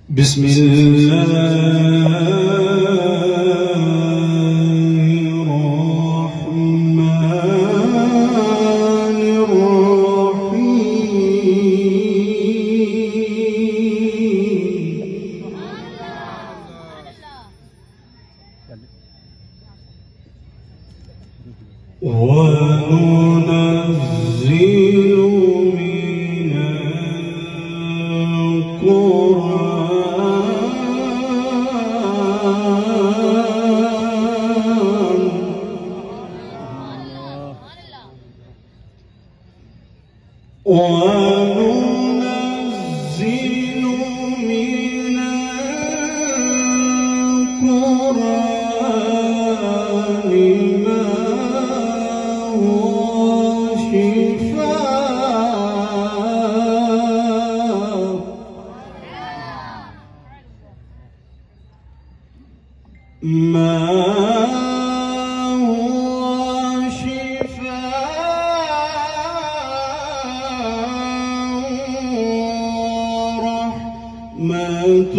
بسم الله الرحمن الرحيم وننزل من القرآن وننزل من القرآن ما هو شفاء رحمة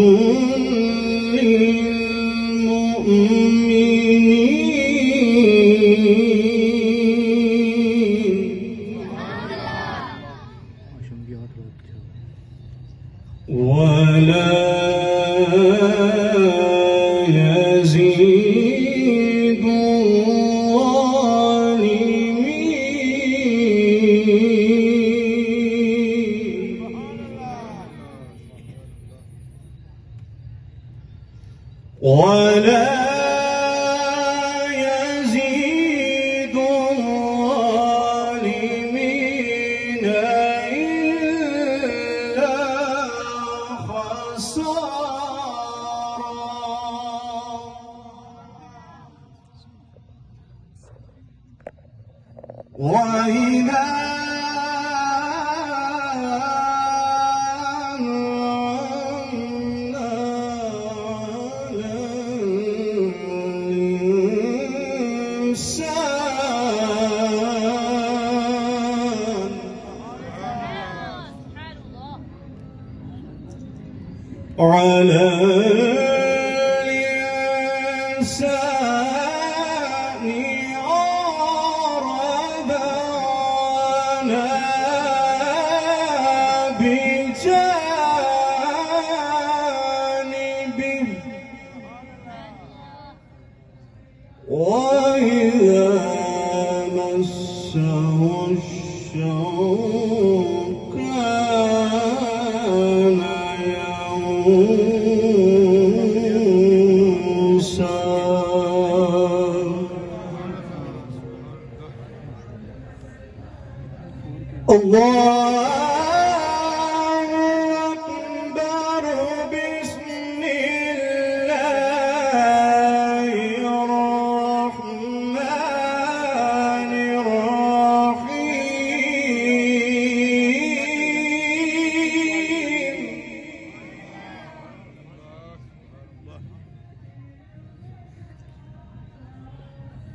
للمؤمنين ولا يزيد الظالمين ولا يزيد الظالمين إلا خسارا وإذا على الإنسان عرضنا بجانبه وإذا مسه الشر كان يئوسا الله أكبر بسم الله الرحمن الرحيم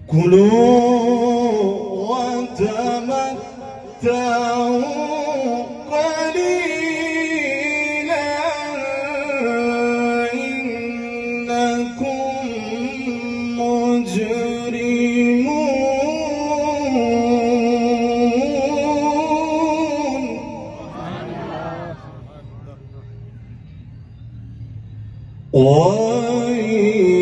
كلوا وتمتعوا قليلا إنكم مجرمون وإن